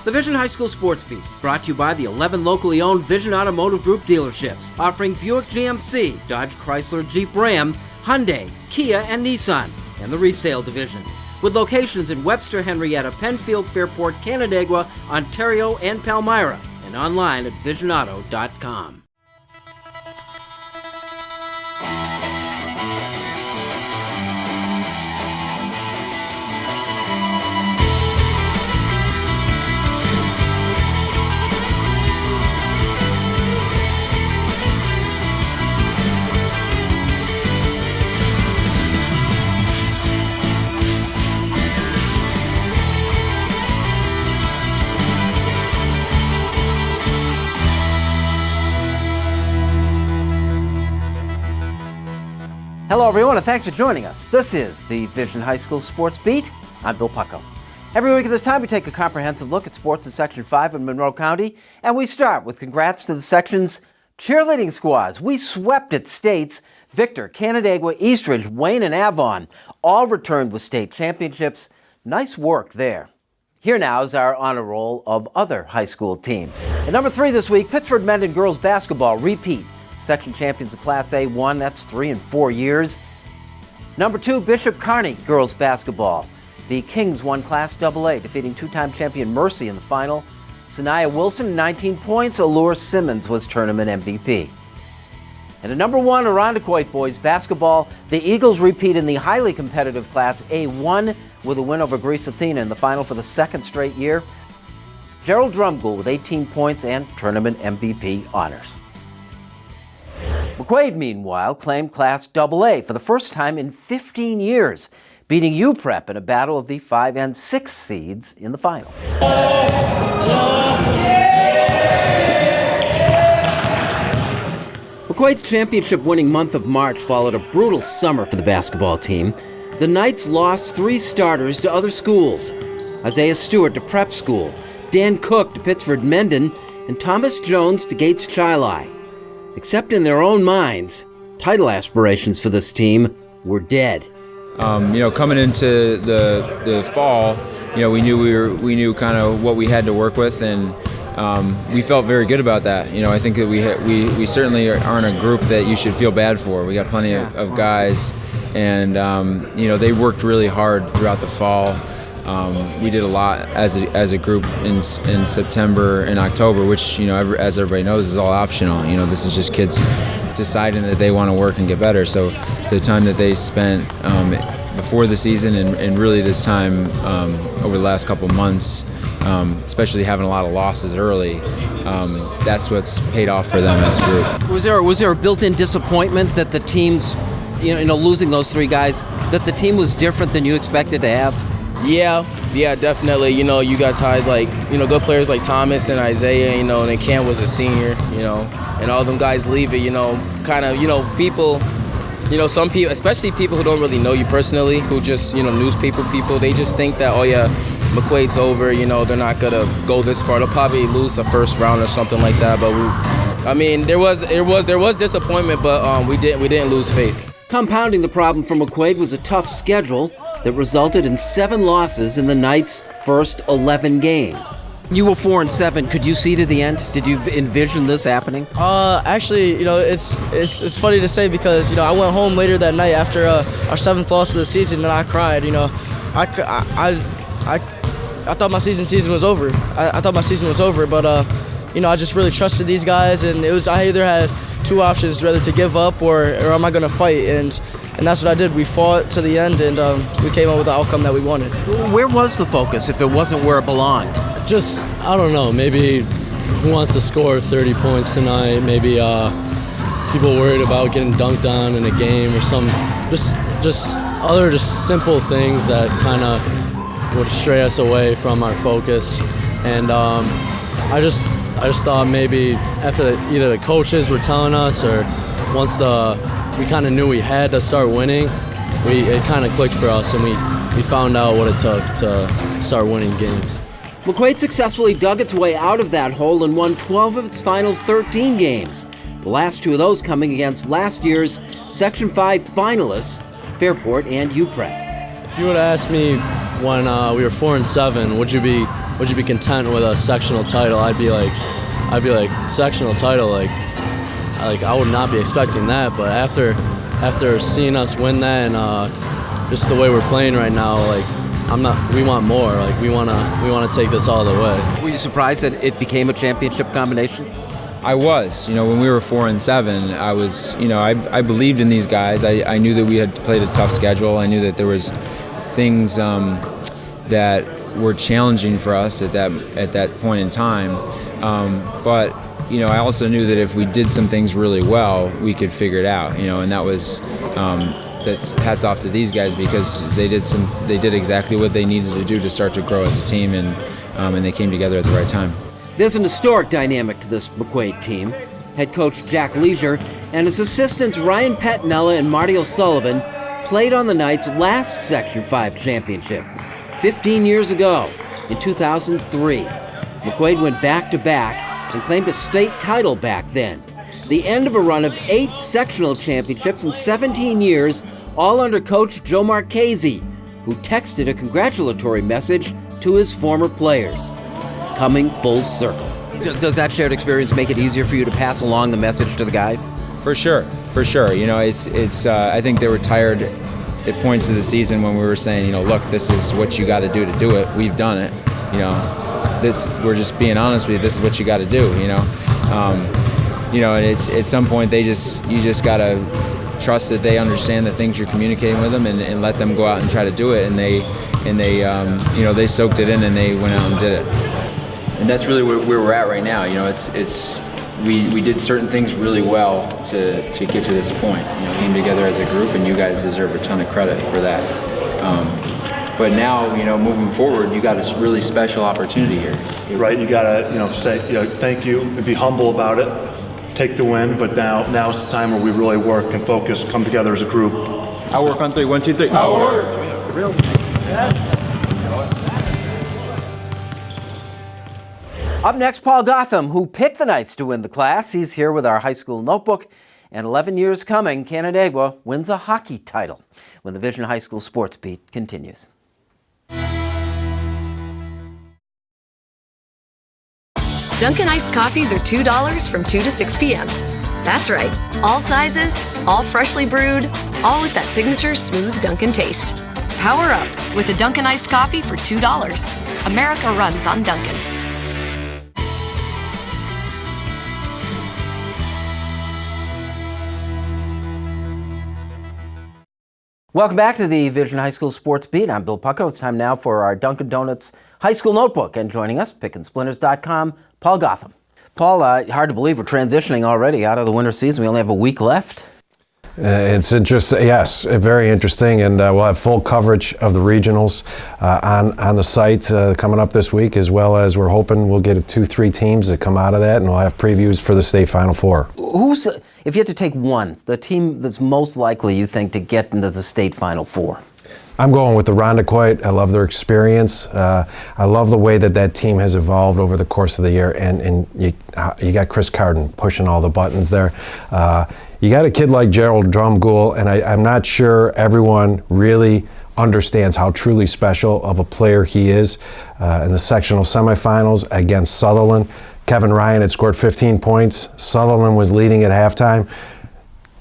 The Vision High School Sports Beat is brought to you by the 11 locally owned Vision Automotive Group dealerships, offering Buick GMC, Dodge Chrysler Jeep Ram, Hyundai, Kia, and Nissan, and the resale division, with locations in Webster, Henrietta, Penfield, Fairport, Canandaigua, Ontario, and Palmyra, and online at visionauto.com. Hello everyone, and thanks for joining us. This is the Vision High School Sports Beat. I'm Bill Pucko. Every week at this time we take a comprehensive look at sports in Section 5 in Monroe County, and we start with congrats to the section's cheerleading squads. We swept at states. Victor, Canandaigua, Eastridge, Wayne, and Avon all returned with state championships. Nice work there. Here now is our honor roll of other high school teams. At number 3 this week, Pittsford Mendon girls basketball repeat. Section champions of Class A1, that's 3 in 4 years. Number 2, Bishop Kearney girls basketball. The Kings won Class AA, defeating two-time champion Mercy in the final. Sanaya Wilson, 19 points. Allure Simmons was tournament MVP. And at number 1, Irondequoit boys basketball, the Eagles repeat in the highly competitive Class A1 with a win over Greece Athena in the final for the second straight year. Gerald Drumgoole with 18 points and tournament MVP honors. McQuaid, meanwhile, claimed Class AA for the first time in 15 years, beating UPrep in a battle of the 5 and 6 seeds in the final. McQuaid's championship-winning month of March followed a brutal summer for the basketball team. The Knights lost 3 starters to other schools: Isaiah Stewart to prep school, Dan Cook to Pittsford Mendon, and Thomas Jones to Gates Chili. Except in their own minds, title aspirations for this team were dead. Coming into the fall, we knew kind of what we had to work with, and we felt very good about that. I think that we certainly aren't a group that you should feel bad for. We got plenty of guys, and they worked really hard throughout the fall. We did a lot as a group in September and October, which as everybody knows is all optional. This is just kids deciding that they want to work and get better. So the time that they spent before the season and really this time over the last couple months, especially having a lot of losses early, that's what's paid off for them as a group. Was there a built-in disappointment that the team's, losing those 3 guys, that the team was different than you expected to have? Yeah, definitely. You got ties like, good players like Thomas and Isaiah, and then Cam was a senior, and all them guys leave it, people, some people, especially people who don't really know you personally, who just, newspaper people, they just think that, McQuaid's over, they're not going to go this far. They'll probably lose the first round or something like that. But there was disappointment, but we didn't lose faith. Compounding the problem for McQuaid was a tough schedule that resulted in 7 losses in the Knights' first 11 games. You were 4-7. Could you see to the end? Did you envision this happening? Actually, it's funny to say because I went home later that night after our 7th loss of the season and I cried. I thought my season was over. I thought my season was over, but I just really trusted these guys, and I either had 2 options, whether to give up or am I going to fight, and that's what I did. We fought to the end, and we came up with the outcome that we wanted. Where was the focus if it wasn't where it belonged? Just, I don't know, maybe who wants to score 30 points tonight, maybe people worried about getting dunked on in a game or some, just other simple things that kind of would stray us away from our focus. And I just thought maybe after either the coaches were telling us or once we kind of knew we had to start winning, it kind of clicked for us and we found out what it took to start winning games. McQuaid successfully dug its way out of that hole and won 12 of its final 13 games. The last 2 of those coming against last year's Section 5 finalists, Fairport and UPrep. If you would have asked me when we were 4-7, would you be would you be content with a sectional title? I'd be like, sectional title, like I would not be expecting that. But after seeing us win that and just the way we're playing right now, like we want more. Like we wanna take this all the way. Were you surprised that it became a championship combination? I was. When we were 4-7, I was. I believed in these guys. I knew that we had played a tough schedule. I knew that there was things that were challenging for us at that point in time. But I also knew that if we did some things really well, we could figure it out. And that was. That's hats off to these guys because they did exactly what they needed to do to start to grow as a team, and they came together at the right time. There's an historic dynamic to this McQuaid team. Head coach Jack Leisure and his assistants Ryan Pettinella and Marty O'Sullivan played on the Knights' last Section 5 championship 15 years ago in 2003. McQuaid went back-to-back and claimed a state title back then. The end of a run of 8 sectional championships in 17 years, all under coach Joe Marchese, who texted a congratulatory message to his former players. Coming full circle. Does that shared experience make it easier for you to pass along the message to the guys? For sure. It's. I think they were tired at points of the season when we were saying, look, this is what you got to do it. We've done it. We're just being honest with you. This is what you got to do. And it's at some point you just got to trust that they understand the things you're communicating with them and let them go out and try to do it. And they soaked it in and they went out and did it. And that's really where we're at right now. We did certain things really well to get to this point. Came together as a group, and you guys deserve a ton of credit for that. But now, moving forward, you got a really special opportunity here. Right, you got to, say, thank you and be humble about it. Take the win, but now's the time where we really work and focus, come together as a group. I'll work on 3. 1, 2, 3. I'll work. Real. Up next, Paul Gotham, who picked the Knights to win the class. He's here with our high school notebook. And 11 years coming, Canandaigua wins a hockey title when the Vision High School Sports Beat continues. Dunkin' iced coffees are $2 from 2 to 6 p.m. That's right, all sizes, all freshly brewed, all with that signature smooth Dunkin' taste. Power up with a Dunkin' iced coffee for $2. America runs on Dunkin'. Welcome back to the Vision High School Sports Beat. I'm Bill Pucko. It's time now for our Dunkin' Donuts High School Notebook. And joining us, pickandsplinters.com, Paul Gotham. Paul, hard to believe we're transitioning already out of the winter season. We only have a week left. It's interesting, yes, very interesting, and we'll have full coverage of the regionals on the site coming up this week, as well as we're hoping we'll get 2-3 teams that come out of that, and we'll have previews for the state Final Four. If you had to take one, the team that's most likely, you think, to get into the state Final Four? I'm going with the Roundup. I love their experience. I love the way that team has evolved over the course of the year, and you got Chris Carden pushing all the buttons there. You got a kid like Gerald Drumgoole, and I'm not sure everyone really understands how truly special of a player he is. In the sectional semifinals against Sutherland, Kevin Ryan had scored 15 points. Sutherland was leading at halftime.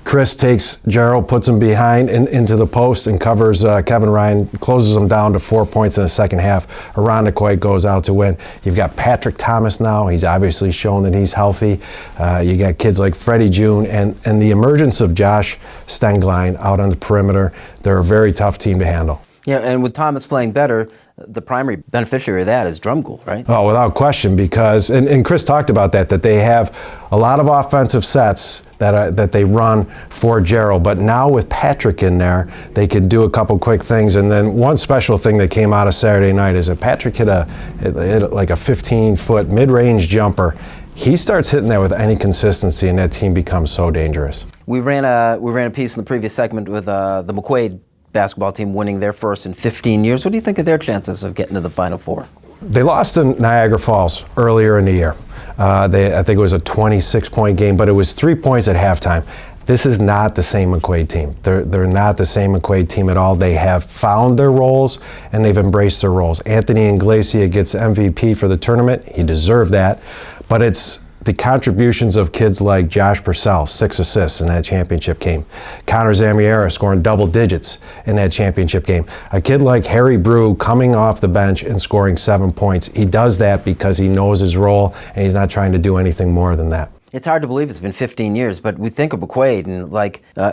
Chris takes Gerald, puts him behind into the post and covers Kevin Ryan, closes him down to 4 points in the second half. Canandaigua goes out to win. You've got Patrick Thomas now. He's obviously shown that he's healthy. You got kids like Freddie June and the emergence of Josh Stenglein out on the perimeter. They're a very tough team to handle. Yeah, and with Thomas playing better, the primary beneficiary of that is Drumgoole, right? Oh, without question, because, and Chris talked about that they have a lot of offensive sets that they run for Gerald, but now with Patrick in there, they can do a couple quick things. And then one special thing that came out of Saturday night is that Patrick hit like a 15-foot mid-range jumper. He starts hitting that with any consistency, and that team becomes so dangerous. We ran a piece in the previous segment with the McQuaid basketball team winning their first in 15 years. What do you think of their chances of getting to the Final Four? They lost to Niagara Falls earlier in the year. I think it was a 26-point game, but it was 3 points at halftime. This is not the same McQuaid team. They're not the same McQuaid team at all. They have found their roles and they've embraced their roles. Anthony Iglesias gets MVP for the tournament. He deserved that. But it's the contributions of kids like Josh Purcell, 6 assists in that championship game. Connor Zamiera scoring double digits in that championship game. A kid like Harry Brew coming off the bench and scoring 7 points. He does that because he knows his role and he's not trying to do anything more than that. It's hard to believe it's been 15 years, but we think of McQuaid and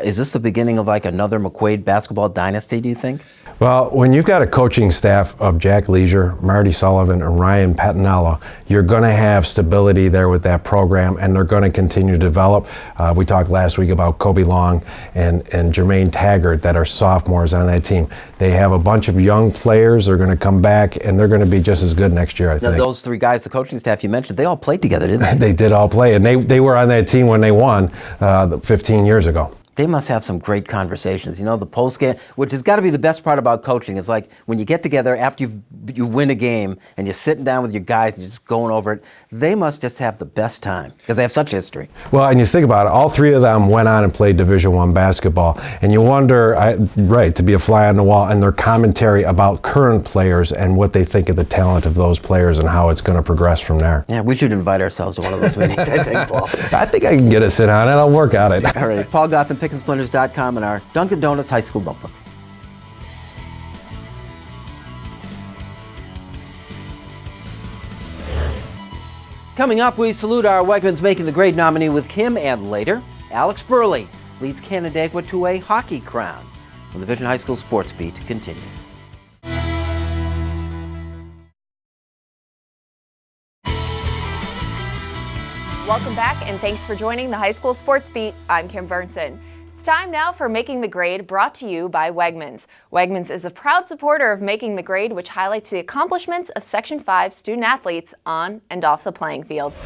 is this the beginning of another McQuaid basketball dynasty, do you think? Well, when you've got a coaching staff of Jack Leisure, Marty Sullivan, and Ryan Pettinella, you're going to have stability there with that program, and they're going to continue to develop. We talked last week about Kobe Long and Jermaine Taggart that are sophomores on that team. They have a bunch of young players. They're going to come back, and they're going to be just as good next year, I think. Those 3 guys, the coaching staff you mentioned, they all played together, didn't they? They did all play, and they were on that team when they won 15 years ago. They must have some great conversations. You know, the post game, which has got to be the best part about coaching, is like when you get together after you win a game and you're sitting down with your guys and you're just going over it. They must just have the best time because they have such history. Well, and you think about it, all 3 of them went on and played Division I basketball, and you wonder, to be a fly on the wall, and their commentary about current players and what they think of the talent of those players and how it's going to progress from there. Yeah, we should invite ourselves to one of those meetings, I think, Paul. I think I can get us in on it. I'll work on it. All right, Paul Gotham, PickandSplinters.com, and our Dunkin' Donuts High School Notebook. Coming up, we salute our Wegmans Making the Grade nominee with Kim, and later, Alex Burley leads Canandaigua to a hockey crown when the Vision High School Sports Beat continues. Welcome back, and thanks for joining the High School Sports Beat. I'm Kim Burnson. It's time now for Making the Grade, brought to you by Wegmans. Wegmans is a proud supporter of Making the Grade, which highlights the accomplishments of Section 5 student athletes on and off the playing field.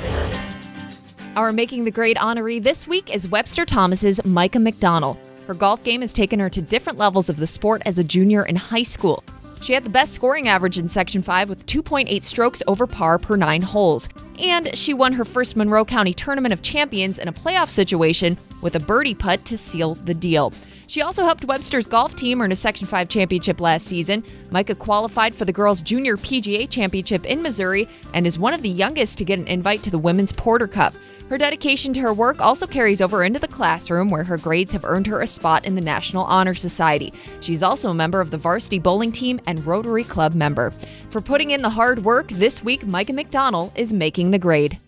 Our Making the Grade honoree this week is Webster Thomas's Micah McDonald. Her golf game has taken her to different levels of the sport as a junior in high school. She had the best scoring average in Section 5 with 2.8 strokes over par per 9 holes. And she won her first Monroe County Tournament of Champions in a playoff situation with a birdie putt to seal the deal. She also helped Webster's golf team earn a Section 5 championship last season. Micah qualified for the girls' Junior PGA Championship in Missouri and is one of the youngest to get an invite to the Women's Porter Cup. Her dedication to her work also carries over into the classroom, where her grades have earned her a spot in the National Honor Society. She's also a member of the varsity bowling team and Rotary Club member. For putting in the hard work, this week Micah McDonald is making the grade.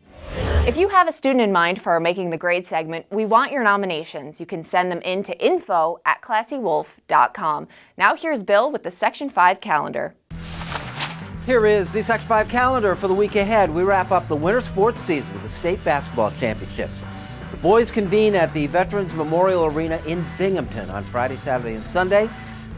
If you have a student in mind for our Making the Grade segment, we want your nominations. You can send them in to info@classywolf.com. Now here's Bill with the Section 5 calendar. Here is the Section 5 calendar for the week ahead. We wrap up the winter sports season with the state basketball championships. The boys convene at the Veterans Memorial Arena in Binghamton on Friday, Saturday, and Sunday.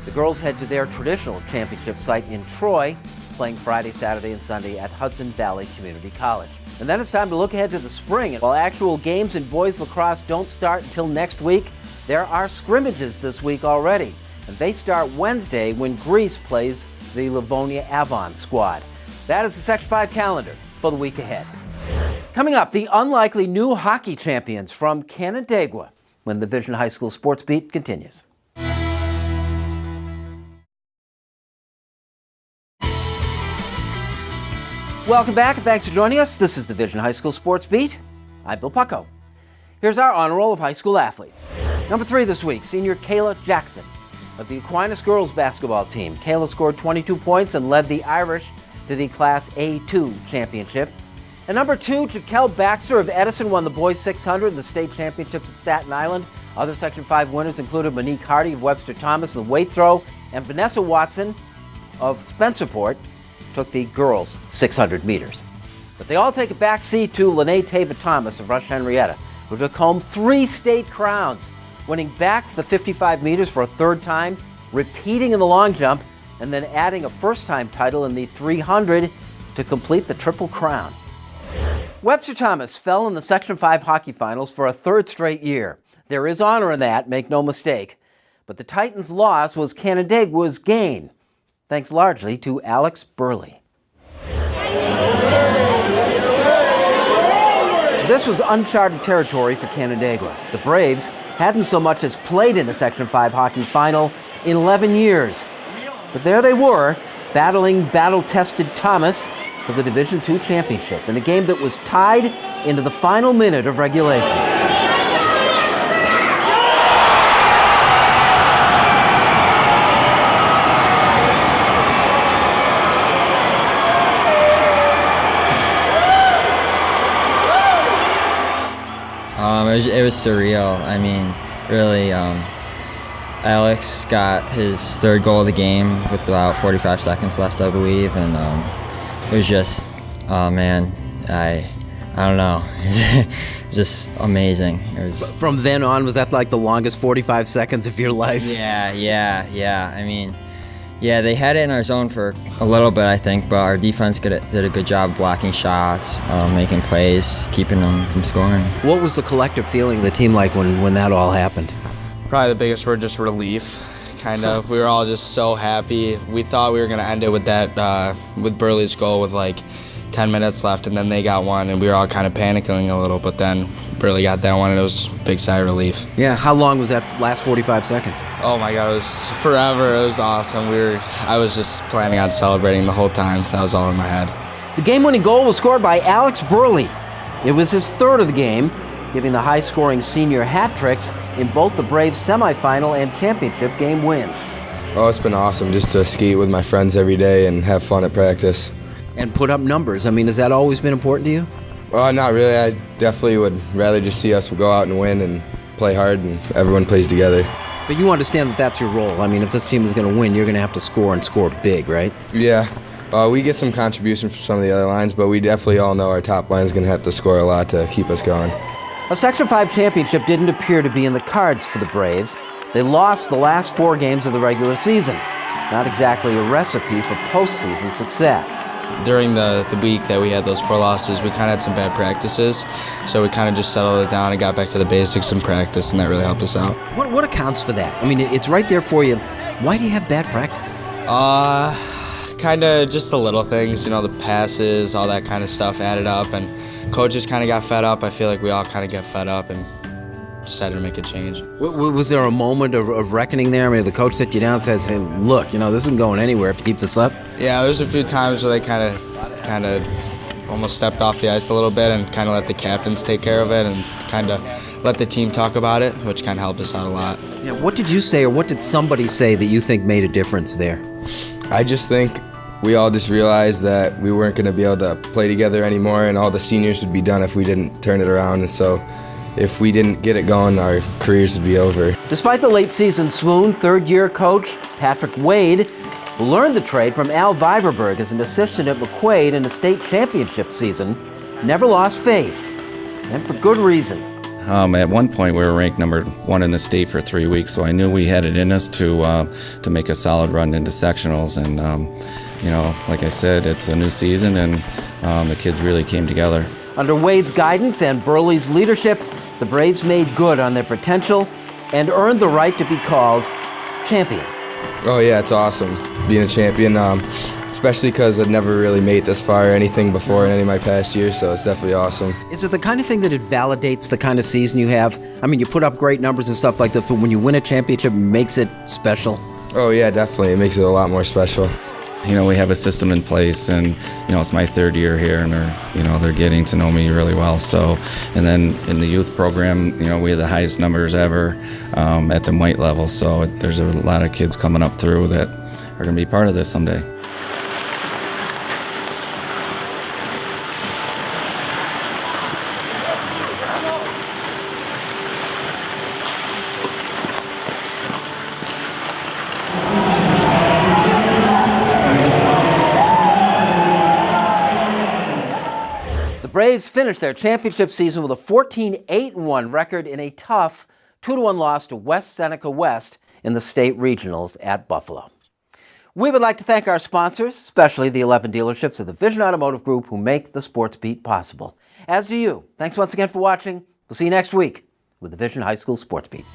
The girls head to their traditional championship site in Troy, playing Friday, Saturday, and Sunday at Hudson Valley Community College. And then it's time to look ahead to the spring. While actual games in boys lacrosse don't start until next week, there are scrimmages this week already. And they start Wednesday when Greece plays the Livonia Avon squad. That is the Section 5 calendar for the week ahead. Coming up, the unlikely new hockey champions from Canandaigua when the Vision High School Sports Beat continues. Welcome back, and thanks for joining us. This is the Vision High School Sports Beat. I'm Bill Pucko. Here's our honor roll of high school athletes. Number 3 this week, senior Kayla Jackson of the Aquinas girls basketball team. Kayla scored 22 points and led the Irish to the Class A2 championship. And number 2, Jaquel Baxter of Edison won the boys 600 in the state championships at Staten Island. Other Section 5 winners included Monique Hardy of Webster Thomas in the weight throw, and Vanessa Watson of Spencerport took the girls 600 meters. But they all take a back seat to Lene Tava Thomas of Rush Henrietta, who took home 3 state crowns, winning back to the 55 meters for a 3rd time, repeating in the long jump, and then adding a first-time title in the 300 to complete the Triple Crown. Webster Thomas fell in the Section 5 hockey finals for a 3rd straight year. There is honor in that, make no mistake. But the Titans' loss was Canandaigua's gain, thanks largely to Alex Burley. this was uncharted territory for Canandaigua. The Braves hadn't so much as played in a Section 5 hockey final in 11 years. But there they were, battling battle-tested Thomas for the Division II championship in a game that was tied into the final minute of regulation. It was surreal. I mean, really, Alex got his third goal of the game with about 45 seconds left, I believe, and it was just, oh man, I don't know, just amazing. It was. From then on, was that like the longest 45 seconds of your life? Yeah. I mean, yeah, they had it in our zone for a little bit, I think, but our defense did a good job blocking shots, making plays, keeping them from scoring. What was the collective feeling of the team like when that all happened? Probably the biggest word, just relief. Kind of, we were all just so happy. We thought we were gonna end it with that, with Burley's goal with like 10 minutes left, and then they got one, and we were all kind of panicking a little, but then Burley got that one, and it was a big sigh of relief. Yeah, how long was that last 45 seconds? Oh my God, it was forever. It was awesome. I was just planning on celebrating the whole time. That was all in my head. The game-winning goal was scored by Alex Burley. It was his third of the game, giving the high-scoring senior hat tricks in both the Braves semifinal and championship game wins. Oh, it's been awesome just to skate with my friends every day and have fun at practice. And put up numbers. I mean, has that always been important to you? Well, not really. I definitely would rather just see us go out and win and play hard and everyone plays together. But you understand that that's your role. I mean, if this team is going to win, you're going to have to score and score big, right? Yeah. We get some contribution from some of the other lines, but we definitely all know our top line is going to have to score a lot to keep us going. A Section 5 championship didn't appear to be in the cards for the Braves. They lost the last 4 games of the regular season. Not exactly a recipe for postseason success. During the week that we had those 4 losses, we kind of had some bad practices, so we kind of just settled it down and got back to the basics in practice, and that really helped us out. What accounts for that? I mean, it's right there for you. Why do you have bad practices? Kind of just the little things, the passes, all that kind of stuff added up, and coaches kind of got fed up. I feel like we all kind of get fed up and decided to make a change. Was there a moment of reckoning there? I mean, the coach sit you down and says, hey, look, this isn't going anywhere if you keep this up? Yeah, there's a few times where they kind of almost stepped off the ice a little bit and kind of let the captains take care of it and kind of let the team talk about it, which kind of helped us out a lot. Yeah, what did you say or what did somebody say that you think made a difference there? I just think we all just realized that we weren't going to be able to play together anymore, and all the seniors would be done if we didn't turn it around, and so if we didn't get it going, our careers would be over. Despite the late season swoon, third-year coach Patrick Wade, who learned the trade from Al Viverberg as an assistant at McQuaid in a state championship season, never lost faith, and for good reason. At one point, we were ranked number 1 in the state for 3 weeks, so I knew we had it in us to make a solid run into sectionals. And like I said, it's a new season, and the kids really came together. Under Wade's guidance and Burley's leadership, the Braves made good on their potential and earned the right to be called champion. Oh yeah, it's awesome being a champion, especially because I've never really made this far or anything before in any of my past years, so it's definitely awesome. Is it the kind of thing that it validates the kind of season you have? I mean, you put up great numbers and stuff like this, but when you win a championship, it makes it special? Oh yeah, definitely. It makes it a lot more special. We have a system in place, and it's my 3rd year here, and they're getting to know me really well. So, and then in the youth program, we have the highest numbers ever at the white level. So there's a lot of kids coming up through that are going to be part of this someday. Braves finished their championship season with a 14-8-1 record in a tough 2-1 loss to West Seneca West in the state regionals at Buffalo. We would like to thank our sponsors, especially the 11 dealerships of the Vision Automotive Group who make the Sports Beat possible. As do you. Thanks once again for watching. We'll see you next week with the Vision High School Sports Beat.